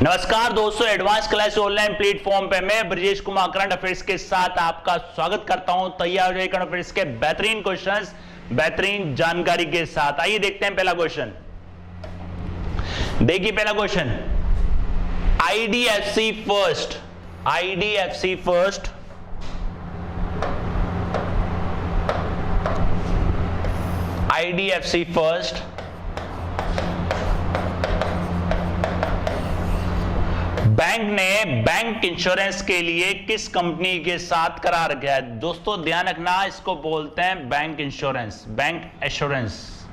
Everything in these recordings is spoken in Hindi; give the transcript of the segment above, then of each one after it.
नमस्कार दोस्तों, एडवांस क्लास ऑनलाइन प्लेटफॉर्म पे मैं ब्रजेश कुमार करंट अफेयर्स के साथ आपका स्वागत करता हूं। तैयार हो जाइए करंट अफेयर्स के बेहतरीन क्वेश्चंस, बेहतरीन जानकारी के साथ। आइए देखते हैं पहला क्वेश्चन। देखिए पहला क्वेश्चन, आईडीएफसी फर्स्ट बैंक ने बैंक इंश्योरेंस के लिए किस कंपनी के साथ करार किया है? दोस्तों ध्यान रखना, इसको बोलते हैं bank insurance, bank assurance.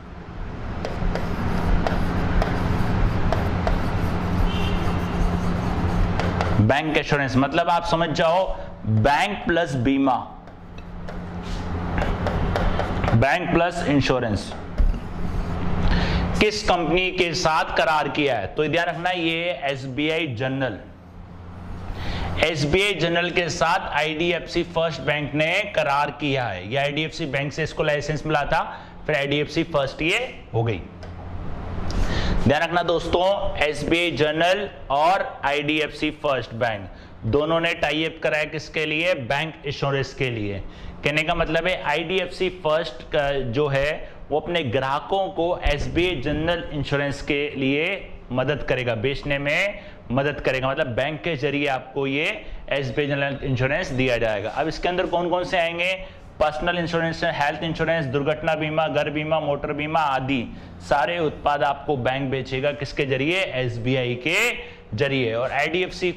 Bank assurance मतलब आप समझ जाओ बैंक प्लस बीमा, बैंक प्लस इंश्योरेंस। किस कंपनी के साथ करार किया है? तो ध्यान रखना, ये एसबीआई जनरल के साथ आईडीएफसी फर्स्ट बैंक ने करार किया है। ये आईडीएफसी बैंक से इसको लाइसेंस मिला था, फिर आईडीएफसी फर्स्ट ये हो गई। ध्यान रखना दोस्तों, एसबीआई जनरल और आईडीएफसी फर्स्ट बैंक दोनों ने टाई अप कराया किसके लिए? बैंक इंश्योरेंस के लिए। कहने का मतलब है आईडीएफसी फर्स्ट का जो है वो अपने ग्राहकों को एसबीआई जनरल इंश्योरेंस के लिए मदद करेगा, बेचने में मदद करेगा। मतलब बैंक के जरिए आपको ये एसबीआई जनरल इंश्योरेंस दिया जाएगा। अब इसके अंदर कौन कौन से आएंगे? पर्सनल इंश्योरेंस, हेल्थ इंश्योरेंस, दुर्घटना बीमा, घर बीमा, मोटर बीमा आदि सारे उत्पाद आपको बैंक बेचेगा किसके जरिए? एसबीआई के जरिए। और आईडीएफसी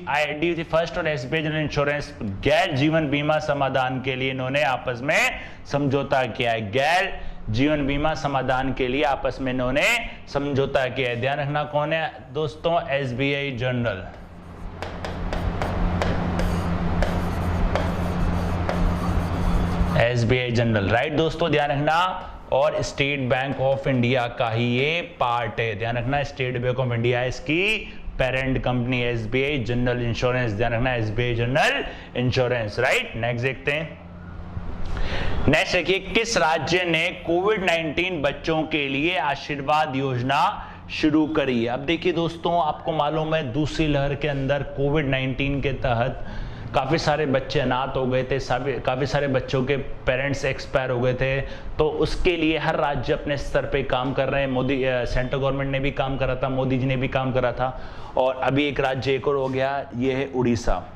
फर्स्ट और एसबीआई जनरल इंश्योरेंस गैर जीवन बीमा समाधान के लिए इन्होंने आपस में समझौता किया है। गैर जीवन बीमा समाधान के लिए आपस में इन्होंने समझौता किया है। ध्यान रखना कौन है दोस्तों? SBI general. SBI general, right दोस्तों, ध्यान रखना। और स्टेट बैंक ऑफ इंडिया का ही ये पार्ट है। ध्यान रखना, स्टेट बैंक ऑफ इंडिया इसकी parent company SBI general insurance. ध्यान रखना, SBI general insurance, right. Next देखते हैं। नेक्स्ट देखिए, किस राज्य ने कोविड-19 बच्चों के लिए आशीर्वाद योजना शुरू करी है? अब देखिए दोस्तों, आपको मालूम है दूसरी लहर के अंदर कोविड-19 के तहत काफ़ी सारे बच्चे अनाथ हो गए थे, काफ़ी सारे बच्चों के पेरेंट्स एक्सपायर हो गए थे। तो उसके लिए हर राज्य अपने स्तर पे काम कर रहे हैं। मोदी सेंट्रल गवर्नमेंट ने भी काम करा था, मोदी जी ने भी काम करा था। और अभी एक राज्य एक और हो गया, ये है उड़ीसा।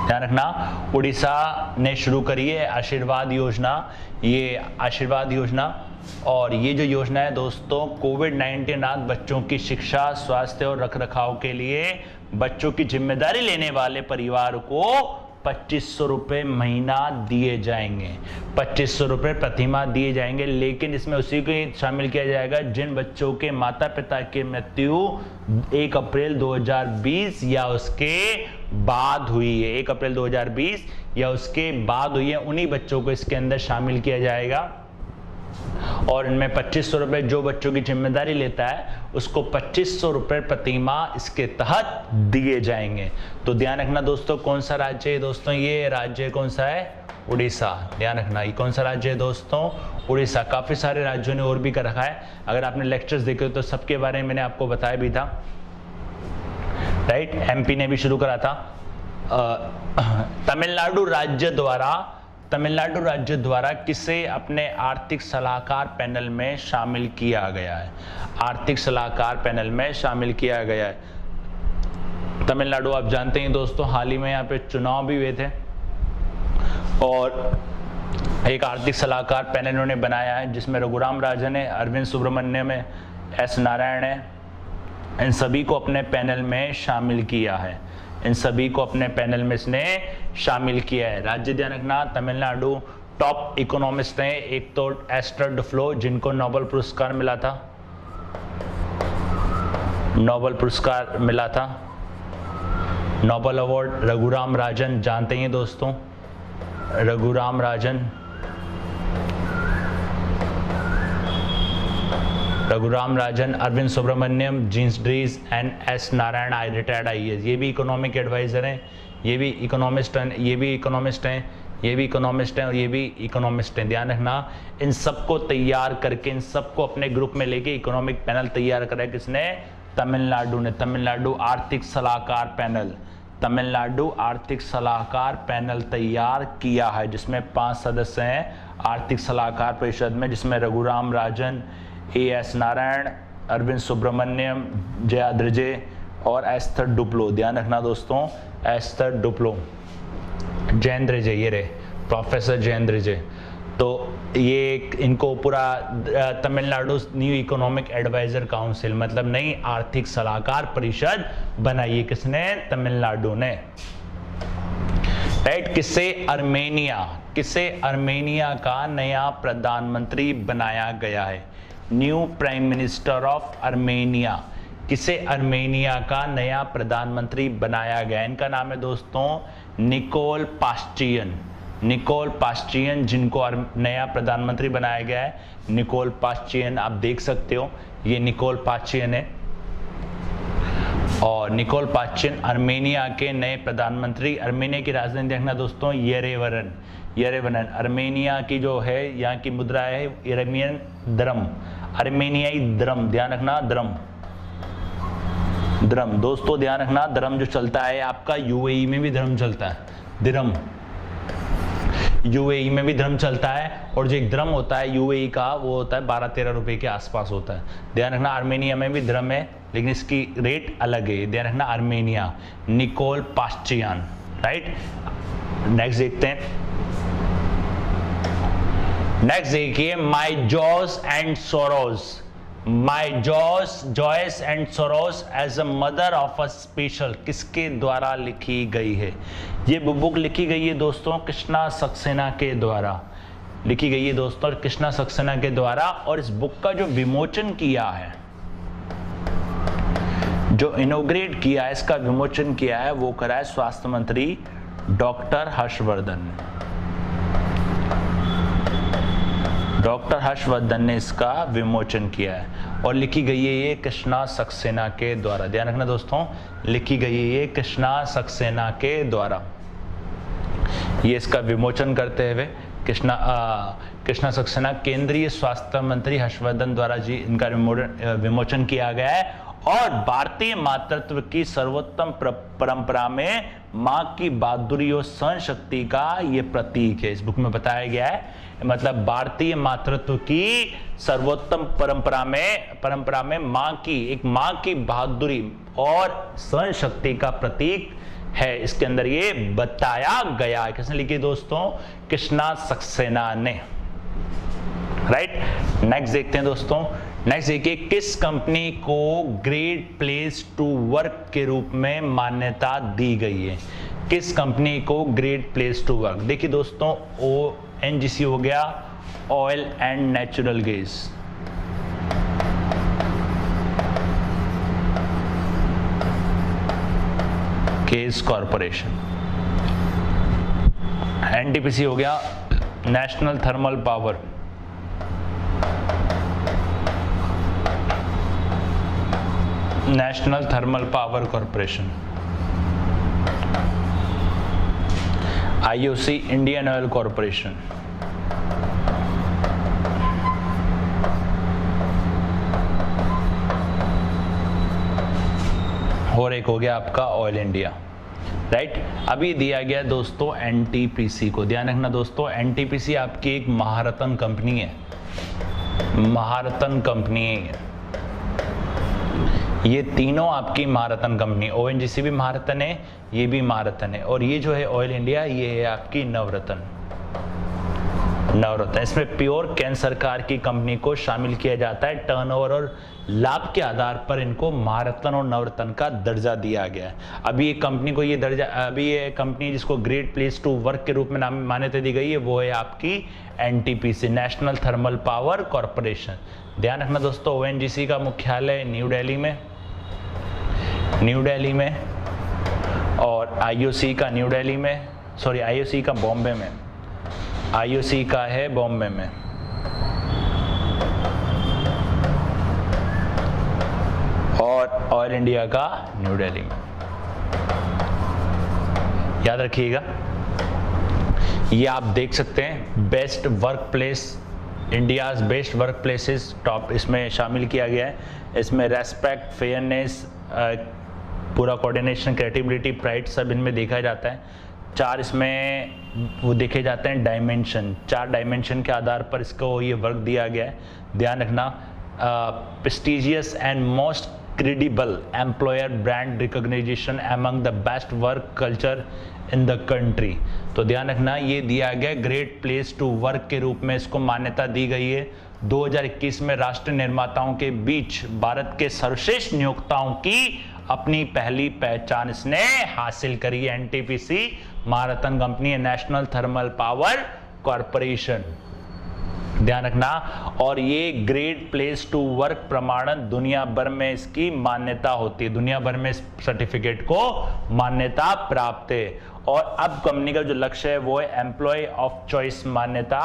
ध्यान रखना, उड़ीसा ने शुरू करी है आशीर्वाद योजना। ये आशीर्वाद योजना, और ये जो योजना है दोस्तों, कोविड-19 अनाथ बच्चों की शिक्षा, स्वास्थ्य और रखरखाव के लिए बच्चों की जिम्मेदारी लेने वाले परिवार को 2500 रुपये महीना दिए जाएंगे। 2500 रुपये प्रतिमाह दिए जाएंगे। लेकिन इसमें उसी को शामिल किया जाएगा जिन बच्चों के माता पिता की मृत्यु 1 अप्रैल 2020 या उसके बाद हुई है। 1 अप्रैल 2020 या उसके बाद हुई है, उन्हीं बच्चों को इसके अंदर शामिल किया जाएगा। और इनमें 2500 रुपये जो बच्चों की जिम्मेदारी लेता है उसको 2500 रुपये प्रतिमाह इसके तहत दिए जाएंगे। तो ध्यान रखना दोस्तों, कौन सा राज्य है दोस्तों? ये राज्य कौन सा है? उड़ीसा। ध्यान रखना, ये कौन सा राज्य है दोस्तों? उड़ीसा। काफी सारे राज्यों ने और भी कर रखा है। अगर आपने लेक्चर्स देखे तो सबके बारे में मैंने आपको बताया भी था, राइट। एमपी ने भी शुरू करा था। तमिलनाडु राज्य द्वारा किसे अपने आर्थिक सलाहकार पैनल में शामिल किया गया है? आर्थिक सलाहकार पैनल में शामिल किया गया है तमिलनाडु। आप जानते हैं दोस्तों, हाल ही में यहाँ पे चुनाव भी हुए थे और एक आर्थिक सलाहकार पैनल इन्होंने बनाया है जिसमें रघुराम राजन है, अरविंद सुब्रमण्यम है, एस नारायण है। इन सभी को अपने पैनल में शामिल किया है। इन सभी को अपने पैनल में इसने शामिल किया है। राज्य ध्यान रखना, तमिलनाडु। टॉप इकोनॉमिस्ट हैं, एक तो एस्टर डुफ्लो जिनको नोबेल पुरस्कार मिला था, नोबेल अवार्ड। रघुराम राजन जानते हैं दोस्तों, Raghuram Rajan, Arvind Subramanian, Jean Dreze and S Narayan, retired IAS. ये भी इकोनॉमिक एडवाइजर हैं, ये भी इकोनॉमिस्ट हैं, ये भी इकोनॉमिस्ट हैं, ये भी इकोनॉमिस्ट हैं और ये भी इकोनॉमिस्ट हैं। ध्यान रखना, इन सबको तैयार करके, इन सबको अपने ग्रुप में लेके इकोनॉमिक पैनल तैयार करा है किसने? तमिलनाडु ने, तमिलनाडु आर्थिक सलाहकार पैनल, तमिलनाडु आर्थिक सलाहकार पैनल तैयार किया है, जिसमें 5 सदस्य हैं आर्थिक सलाहकार परिषद में, जिसमें रघुराम राजन, एएस नारायण, अरविंद सुब्रमण्यम, जयाद्रिजे और एस्थर डुप्लो। ध्यान रखना दोस्तों, एस्थर डुप्लो, जयेंद्रिजे, ये रहे प्रोफेसर जयेंद्रिजे। तो ये इनको पूरा Tamil Nadu new economic advisor council, मतलब नई आर्थिक सलाहकार परिषद बनाई है किसने? तमिलनाडु ने। राइट, किसे अर्मेनिया का नया प्रधानमंत्री बनाया गया है? New prime minister of Armenia, किसे अर्मेनिया का नया प्रधानमंत्री बनाया गया? इनका नाम है दोस्तों निकोल पाश्चियन, निकोल पाश्चियन, जिनको नया प्रधानमंत्री बनाया गया है निकोल पाश्चियन। आप देख सकते हो ये निकोल पाश्चियन है, और निकोल पाश्चियन अर्मेनिया के नए प्रधानमंत्री। अर्मेनिया की राजधानी देखना दोस्तों येरेवन, येरेवन। अर्मेनिया की जो है यहाँ की मुद्रा है इरानियन द्रम, अर्मेनियाई द्रम, ध्यान रखना द्रम, द्रम दोस्तों ध्यान रखना। द्रम जो चलता है आपका यूएई में भी द्रम चलता है, दिरम, यूएई में भी द्रम चलता है, और जो एक द्रम होता है यूएई का वो होता है 12-13 रुपए के आसपास होता है। ध्यान रखना आर्मेनिया में भी द्रम है, लेकिन इसकी रेट अलग है। ध्यान रखना Armenia, Nikol Pashinyan. Right, next देखते हैं। नेक्स्ट देखिए, my joys and sorrows, my joys and sorrows as a mother of a special, किसके द्वारा लिखी गई है? ये बुक लिखी गई है दोस्तों कृष्णा सक्सेना के द्वारा, लिखी गई है दोस्तों कृष्णा सक्सेना के द्वारा। और इस बुक का जो विमोचन किया है, जो इनोग्रेट किया है, इसका विमोचन किया है, वो करा है स्वास्थ्य मंत्री डॉक्टर हर्षवर्धन। डॉक्टर हर्षवर्धन ने इसका विमोचन किया है, और लिखी गई है ये कृष्णा सक्सेना के द्वारा। ध्यान रखना दोस्तों, लिखी गई है ये कृष्णा सक्सेना के द्वारा। ये इसका विमोचन करते हुए कृष्णा सक्सेना, केंद्रीय स्वास्थ्य मंत्री हर्षवर्धन द्वारा जी इनका विमोचन किया गया है। और भारतीय मातृत्व की सर्वोत्तम परंपरा में मां की बहादुरी और सहन शक्ति का ये प्रतीक है। इस बुक में बताया गया है, मतलब भारतीय मातृत्व की सर्वोत्तम परंपरा में मां की बहादुरी और सहन शक्ति का प्रतीक है। इसके अंदर ये बताया गया है। किसने लिखी दोस्तों? कृष्णा सक्सेना ने। राइट, नेक्स्ट देखते हैं दोस्तों। नेक्स्ट देखिए, किस कंपनी को ग्रेट प्लेस टू वर्क के रूप में मान्यता दी गई है? किस कंपनी को ग्रेट प्लेस टू वर्क? देखिए दोस्तों, ONGC हो गया, oil and natural gas. Gas corporation. NTPC हो गया, national Thermal power. National Thermal Power corporation. IOC, Indian oil corporation. और एक हो गया आपका ऑयल इंडिया। राइट, अभी दिया गया दोस्तों NTPC को। ध्यान रखना दोस्तों, NTPC आपकी एक महारत्न कंपनी है, महारत्न कंपनी है। ये तीनों आपकी महारत्न कंपनी, ONGC भी महारत्न है, ये भी महारत्न है, और ये जो है ऑयल इंडिया, ये है आपकी नवरत्न। इसमें प्योर केंद्र सरकार की कंपनी को शामिल किया जाता है। टर्नओवर और लाभ के आधार पर इनको महारत्न और नवरत्न का दर्जा दिया गया है। अभी ये कंपनी को ये दर्जा, अभी ये कंपनी जिसको ग्रेट प्लेस टू वर्क के रूप में मान्यता दी गई है, वो है आपकी NTPC, national Thermal Power Corporation. ध्यान रखना दोस्तों, ONGC का मुख्यालय न्यू दिल्ली में, और IOC का न्यू दिल्ली में, सॉरी IOC का बॉम्बे में, IOC का है बॉम्बे में, और ऑयल इंडिया का न्यू दिल्ली में। याद रखिएगा, ये आप देख सकते हैं best work place India's best work places top इसमें शामिल किया गया है। इसमें रेस्पेक्ट, फेयरनेस, पूरा कोऑर्डिनेशन, क्रिएटिविटी, प्राइड सब इनमें देखा जाता है। 4 इसमें वो देखे जाते हैं डायमेंशन, 4 डायमेंशन के आधार पर इसको ये वर्क दिया गया है। ध्यान रखना, prestigious and most credible employer brand recognition among the best work culture in the country. तो ध्यान रखना, ये दिया गया ग्रेट प्लेस टू वर्क के रूप में इसको मान्यता दी गई है। 2021 में राष्ट्र निर्माताओं के बीच भारत के सर्वश्रेष्ठ नियोक्ताओं की अपनी पहली पहचान इसने हासिल करी है। NTPC Maharatna company, National Thermal Power Corporation. ध्यान रखना, और ये ग्रेट प्लेस टू वर्क प्रमाणन दुनिया भर में इसकी मान्यता होती है, दुनिया भर में इस सर्टिफिकेट को मान्यता प्राप्त है। और अब कंपनी का जो लक्ष्य है वो है एम्प्लॉय ऑफ चॉइस मान्यता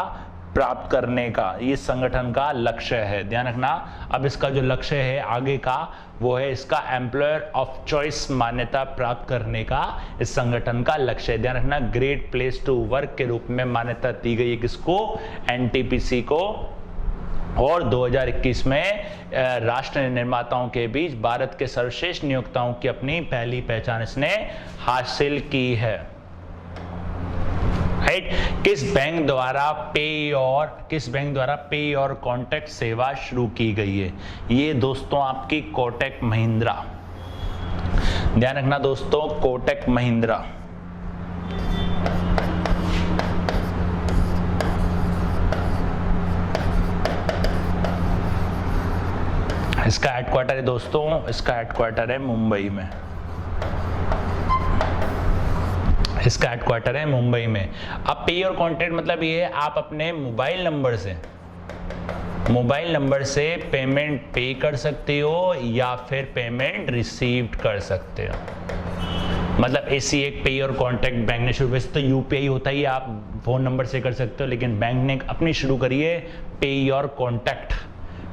प्राप्त करने का, ये संगठन का लक्ष्य है। ध्यान रखना, अब इसका जो लक्ष्य है आगे का वो है इसका एम्प्लॉयर ऑफ चॉइस मान्यता प्राप्त करने का इस संगठन का लक्ष्य है। ध्यान रखना, ग्रेट प्लेस टू वर्क के रूप में मान्यता दी गई है किसको? एनटीपीसी को। और 2021 में राष्ट्र निर्माताओं के बीच भारत के सर्वश्रेष्ठ नियोक्ताओं की अपनी पहली पहचान इसने हासिल की है। राइट, किस बैंक द्वारा पे और कॉन्टैक्ट सेवा शुरू की गई है? ये दोस्तों आपकी कोटक महिंद्रा। ध्यान रखना दोस्तों, कोटक महिंद्रा। इसका हेडक्वार्टर है दोस्तों, इसका हेडक्वार्टर है मुंबई में। इसका हेडक्वार्टर है मुंबई में। अब पे और कॉन्टैक्ट मतलब ये है आप अपने मोबाइल नंबर से पेमेंट पे कर सकते हो या फिर पेमेंट रिसीव कर सकते हो। मतलब ऐसी एक पे और कॉन्टैक्ट बैंक ने शुरू, वैसे तो यूपीआई होता ही आप फोन नंबर से कर सकते हो, लेकिन बैंक ने अपनी शुरू करी है पे और कॉन्टैक्ट।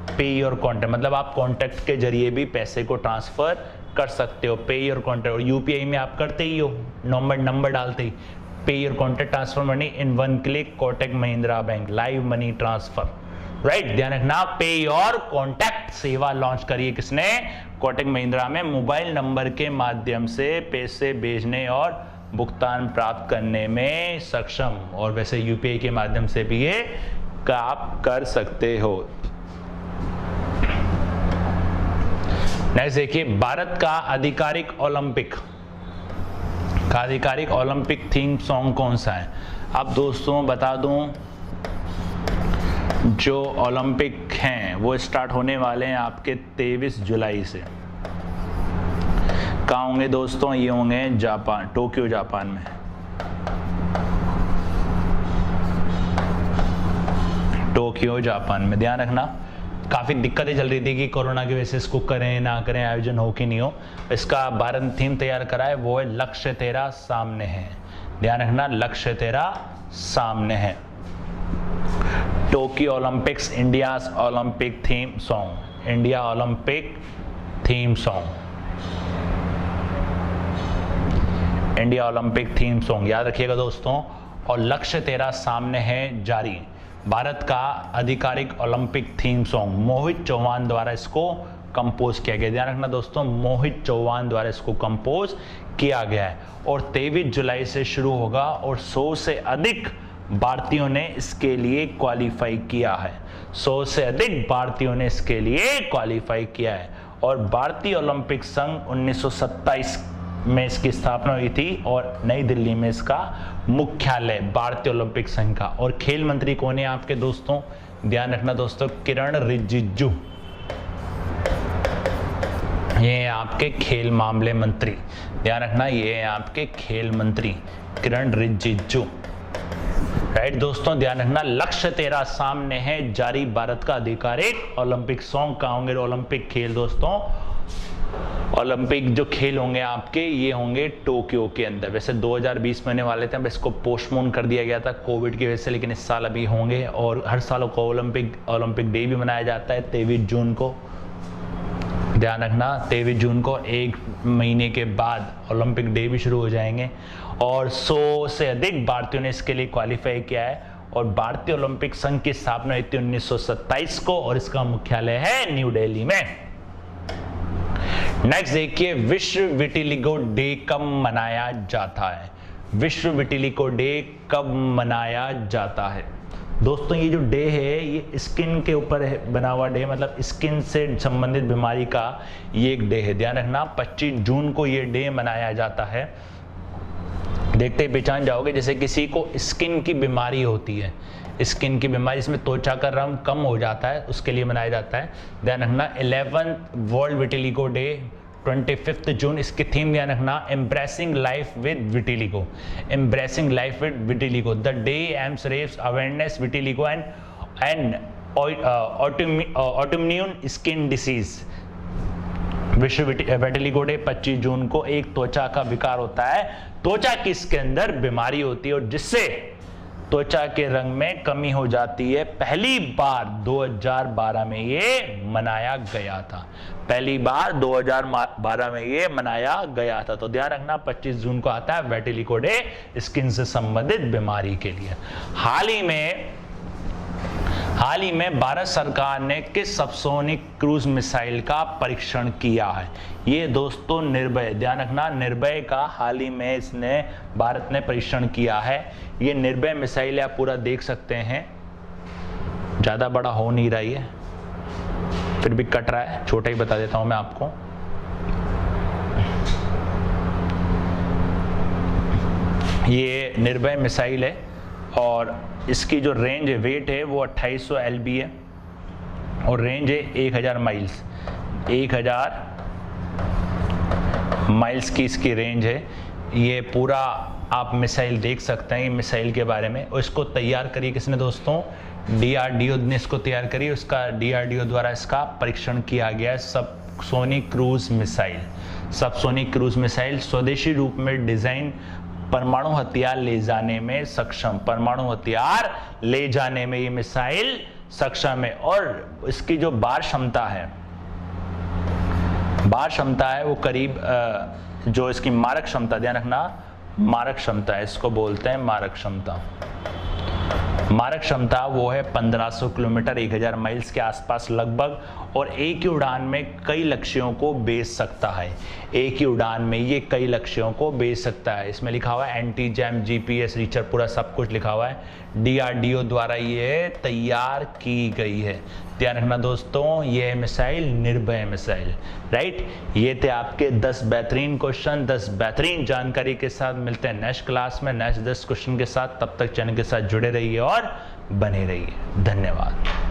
पे और कॉन्टैक्ट मतलब आप कॉन्टैक्ट के जरिए भी पैसे को ट्रांसफर कर सकते हो। पे और कॉन्टैक्ट, और यूपीआई में आप करते ही हो, नंबर डालते ही पे और contact transfer money in 1 click, Kotak Mahindra bank live money transfer. Right, ध्यान रखना, पे और कॉन्टैक्ट सेवा लॉन्च करी है किसने? कोटक महिंद्रा में। मोबाइल नंबर के माध्यम से पैसे भेजने और भुगतान प्राप्त करने में सक्षम, और वैसे यूपीआई के माध्यम से भी ये आप कर सकते हो। नेक्स्ट देखिए, भारत का आधिकारिक ओलंपिक थीम सॉन्ग कौन सा है? अब दोस्तों बता दूं, जो ओलंपिक हैं वो स्टार्ट होने वाले हैं आपके 23 जुलाई से। कहाँ होंगे दोस्तों? ये होंगे जापान, टोक्यो जापान में। टोक्यो जापान में। ध्यान रखना, काफ़ी दिक्कतें चल रही थी कि कोरोना की वजह से इसको करें ना करें, आयोजन हो कि नहीं हो। इसका भारत थीम तैयार करा है, वो है लक्ष्य तेरा सामने है। ध्यान रखना, लक्ष्य तेरा सामने है। Tokyo Olympics India's Olympic theme song, India Olympic theme song, India Olympic theme song याद रखिएगा दोस्तों। और लक्ष्य तेरा सामने है जारी, भारत का आधिकारिक Olympic theme song Mohit Chauhan द्वारा इसको कंपोज किया गया। ध्यान रखना दोस्तों, मोहित चौहान द्वारा इसको कंपोज किया गया है और 23 जुलाई से शुरू होगा और 100 से अधिक भारतीयों ने इसके लिए क्वालिफाई किया है। 100 से अधिक भारतीयों ने इसके लिए क्वालिफाई किया है। और भारतीय ओलंपिक संघ 1927 में इसकी स्थापना हुई थी और नई दिल्ली में इसका मुख्यालय भारतीय ओलंपिक संघ का। और खेल मंत्री कौन है आपके दोस्तों? ध्यान रखना दोस्तों, किरण रिजिजू, ये आपके खेल मामले मंत्री। ध्यान रखना, ये है आपके खेल मंत्री किरण रिजिजू। राइट दोस्तों, ध्यान रखना, लक्ष्य तेरा सामने है जारी, भारत का आधिकारिक ओलंपिक सॉन्ग। कहाँ होंगे ओलंपिक खेल दोस्तों? ओलंपिक जो खेल होंगे आपके ये होंगे टोक्यो के अंदर। वैसे 2020 में होने वाले थे, अब इसको पोस्टपोन कर दिया गया था कोविड की वजह से, लेकिन इस साल अभी होंगे। और हर साल को ओलंपिक डे भी मनाया जाता है 23 जून को। ध्यान रखना, 23 जून को 1 महीने के बाद ओलंपिक डे भी शुरू हो जाएंगे। और 100 से अधिक भारतीयों ने इसके लिए क्वालिफाई किया है और भारतीय ओलंपिक संघ की स्थापना हुई थी 1927 को और इसका मुख्यालय है न्यू दिल्ली में। नेक्स्ट देखिए, विश्व विटिलिगो डे कब मनाया जाता है? विश्व विटिलिगो डे कब मनाया जाता है? दोस्तों ये जो डे है ये स्किन के ऊपर बना हुआ डे, मतलब स्किन से संबंधित बीमारी का ये एक डे है। ध्यान रखना 25 जून को ये डे मनाया जाता है। देखते ही पहचान जाओगे, जैसे किसी को स्किन की बीमारी होती है, स्किन की बीमारी इसमें त्वचा का रंग कम हो जाता है, उसके लिए मनाया जाता है। ध्यान रखना 11th वर्ल्ड विटिलिगो डे 25 जून, इसकी थीम ध्यान रखना embracing life with vitiligo, embracing life with vitiligo. The day aims raise awareness vitiligo and autoimmune skin disease. विश्व विटिलिगो डे 25 जून को एक त्वचा का विकार होता है, त्वचा की इसके अंदर बीमारी होती है और जिससे त्वचा के रंग में कमी हो जाती है। पहली बार 2012 में ये मनाया गया था, पहली बार 2012 में ये मनाया गया था। तो ध्यान रखना 25 जून को आता है विटिलिगो डे स्किन से संबंधित बीमारी के लिए। हाल ही में भारत सरकार ने किस सबसोनिक क्रूज मिसाइल का परीक्षण किया है? ये दोस्तों निर्भय, ध्यान रखना निर्भय का हाल ही में इसने भारत ने परीक्षण किया है। ये निर्भय मिसाइल आप पूरा देख सकते हैं, ज्यादा बड़ा हो नहीं रही है, फिर भी कट रहा है, छोटा ही बता देता हूं मैं आपको। ये निर्भय मिसाइल है और इसकी जो रेंज है, वेट है वो 2800 LB है और रेंज है 1000 माइल्स, 1000 माइल्स की इसकी रेंज है। ये पूरा आप मिसाइल देख सकते हैं मिसाइल के बारे में। और इसको तैयार करी किसने दोस्तों? DRDO ने इसको तैयार करी, उसका DRDO द्वारा इसका परीक्षण किया गया है। Subsonic cruise missile, subsonic cruise missile स्वदेशी रूप में डिजाइन, परमाणु हथियार ले जाने में सक्षम, परमाणु हथियार ले जाने में ये मिसाइल सक्षम है। और इसकी जो बार क्षमता है, बार क्षमता है वो करीब जो इसकी मारक क्षमता, ध्यान रखना मारक क्षमता है, इसको बोलते हैं मारक क्षमता। मारक क्षमता वो है 1500 किलोमीटर, 1000 माइल्स के आसपास लगभग, और एक ही उड़ान में कई लक्ष्यों को भेज सकता है। एक ही उड़ान में ये कई लक्ष्यों को भेज सकता है। इसमें लिखा हुआ है एंटी जैम, GPS रीचर, पूरा सब कुछ लिखा हुआ है। DRDO द्वारा ये तैयार की गई है। ध्यान रखना दोस्तों ये मिसाइल निर्भय मिसाइल, राइट। ये थे आपके 10 बेहतरीन क्वेश्चन, 10 बेहतरीन जानकारी के साथ। मिलते हैं नेक्स्ट क्लास में नेक्स्ट 10 क्वेश्चन के साथ। तब तक चैनल के साथ जुड़े रहिए और बने रहिए। धन्यवाद।